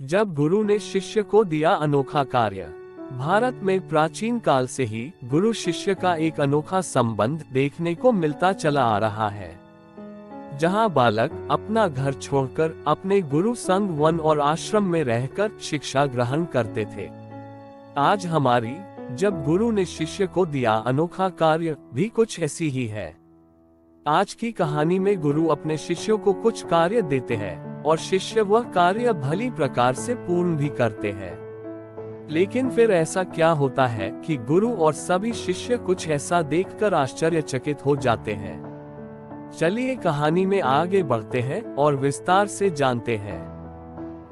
जब गुरु ने शिष्य को दिया अनोखा कार्य। भारत में प्राचीन काल से ही गुरु शिष्य का एक अनोखा संबंध देखने को मिलता चला आ रहा है, जहां बालक अपना घर छोड़कर अपने गुरु संग वन और आश्रम में रहकर शिक्षा ग्रहण करते थे। आज हमारी जब गुरु ने शिष्य को दिया अनोखा कार्य भी कुछ ऐसी ही है। आज की कहानी में गुरु अपने शिष्यों को कुछ कार्य देते हैं और शिष्य वह कार्य भली प्रकार से पूर्ण भी करते हैं। लेकिन फिर ऐसा क्या होता है कि गुरु और सभी शिष्य कुछ ऐसा देखकर आश्चर्यचकित हो जाते हैं। चलिए कहानी में आगे बढ़ते हैं और विस्तार से जानते हैं।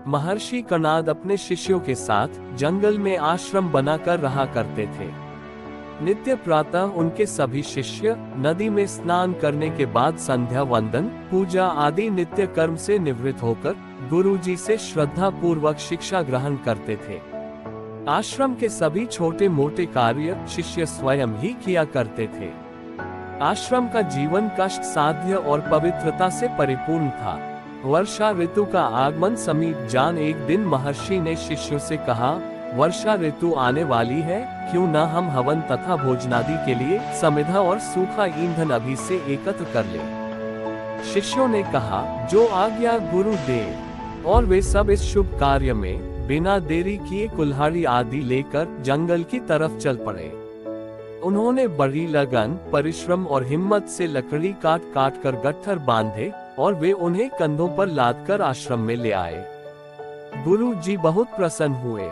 महर्षि कणाद अपने शिष्यों के साथ जंगल में आश्रम बनाकर रहा करते थे। नित्य प्रातः उनके सभी शिष्य नदी में स्नान करने के बाद संध्या वंदन, पूजा आदि नित्य कर्म से निवृत्त होकर गुरुजी से श्रद्धा पूर्वक शिक्षा ग्रहण करते थे। आश्रम के सभी छोटे मोटे कार्य शिष्य स्वयं ही किया करते थे। आश्रम का जीवन कष्ट साध्य और पवित्रता से परिपूर्ण था। वर्षा ऋतु का आगमन समीप जान एक दिन महर्षि ने शिष्यों से कहा, वर्षा ऋतु आने वाली है, क्यों न हम हवन तथा भोजनादि के लिए समिधा और सूखा ईंधन अभी से एकत्र कर लें। शिष्यों ने कहा, जो आज्ञा गुरु दे। और वे सब इस शुभ कार्य में बिना देरी किए कुल्हाड़ी आदि लेकर जंगल की तरफ चल पड़े। उन्होंने बड़ी लगन, परिश्रम और हिम्मत से लकड़ी काट काट कर गट्ठर बांधे और वे उन्हें कंधों पर लादकर आश्रम में ले आए। गुरु जी बहुत प्रसन्न हुए।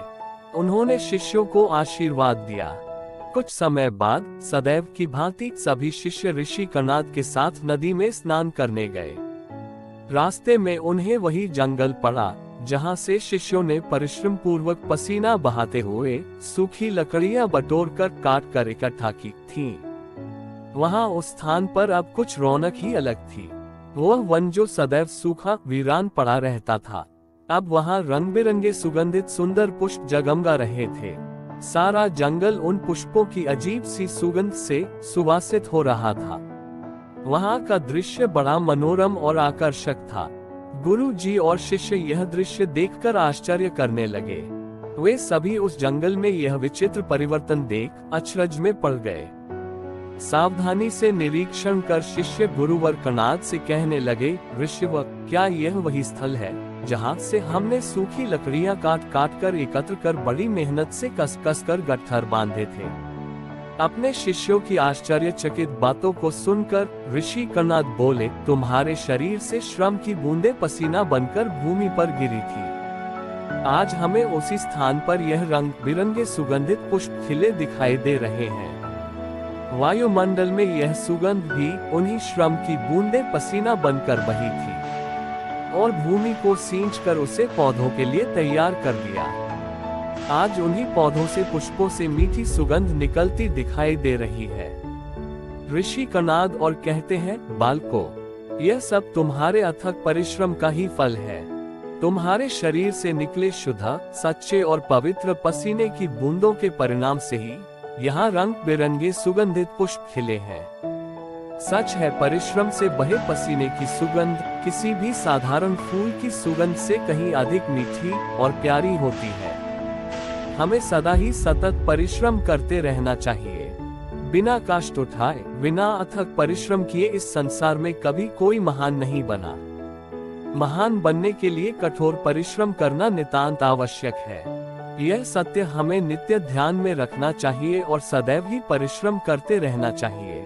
उन्होंने शिष्यों को आशीर्वाद दिया। कुछ समय बाद सदैव की भांति सभी शिष्य ऋषि कणाद के साथ नदी में स्नान करने गए। रास्ते में उन्हें वही जंगल पड़ा जहां से शिष्यों ने परिश्रम पूर्वक पसीना बहाते हुए सूखी लकड़ियां बटोरकर काट कर इकट्ठा की थीं। वहां उस स्थान पर अब कुछ रौनक ही अलग थी। वह वन जो सदैव सूखा वीरान पड़ा रहता था, अब वहां रंग बिरंगे सुगंधित सुंदर पुष्प जगमगा रहे थे। सारा जंगल उन पुष्पों की अजीब सी सुगंध से सुवासित हो रहा था। वहां का दृश्य बड़ा मनोरम और आकर्षक था। गुरु जी और शिष्य यह दृश्य देखकर आश्चर्य करने लगे। वे सभी उस जंगल में यह विचित्र परिवर्तन देख अचरज में पड़ गए। सावधानी से निरीक्षण कर शिष्य गुरुवर कणाद से कहने लगे, ऋषिवर, क्या यह वही स्थल है जहां से हमने सूखी लकड़ियां काट काट कर एकत्र कर बड़ी मेहनत से कस कस कर गट्ठर बांधे थे। अपने शिष्यों की आश्चर्यचकित बातों को सुनकर ऋषि कणाद बोले, तुम्हारे शरीर से श्रम की बूंदें पसीना बनकर भूमि पर गिरी थी। आज हमें उसी स्थान पर यह रंग बिरंगे सुगंधित पुष्प खिले दिखाई दे रहे हैं। वायुमंडल में यह सुगंध भी उन्हीं श्रम की बूंदें पसीना बनकर बही थी और भूमि को सींचकर उसे पौधों के लिए तैयार कर दिया। आज उन्हीं पौधों से पुष्पों से मीठी सुगंध निकलती दिखाई दे रही है। ऋषि कणाद और कहते हैं, बालकों, यह सब तुम्हारे अथक परिश्रम का ही फल है। तुम्हारे शरीर से निकले शुद्ध, सच्चे और पवित्र पसीने की बूंदों के परिणाम से ही यहाँ रंग बिरंगे सुगंधित पुष्प खिले हैं। सच है, परिश्रम से बहे पसीने की सुगंध किसी भी साधारण फूल की सुगंध से कहीं अधिक मीठी और प्यारी होती है। हमें सदा ही सतत परिश्रम करते रहना चाहिए। बिना कष्ट उठाए, बिना अथक परिश्रम किए इस संसार में कभी कोई महान नहीं बना। महान बनने के लिए कठोर परिश्रम करना नितांत आवश्यक है। यह सत्य हमें नित्य ध्यान में रखना चाहिए और सदैव ही परिश्रम करते रहना चाहिए।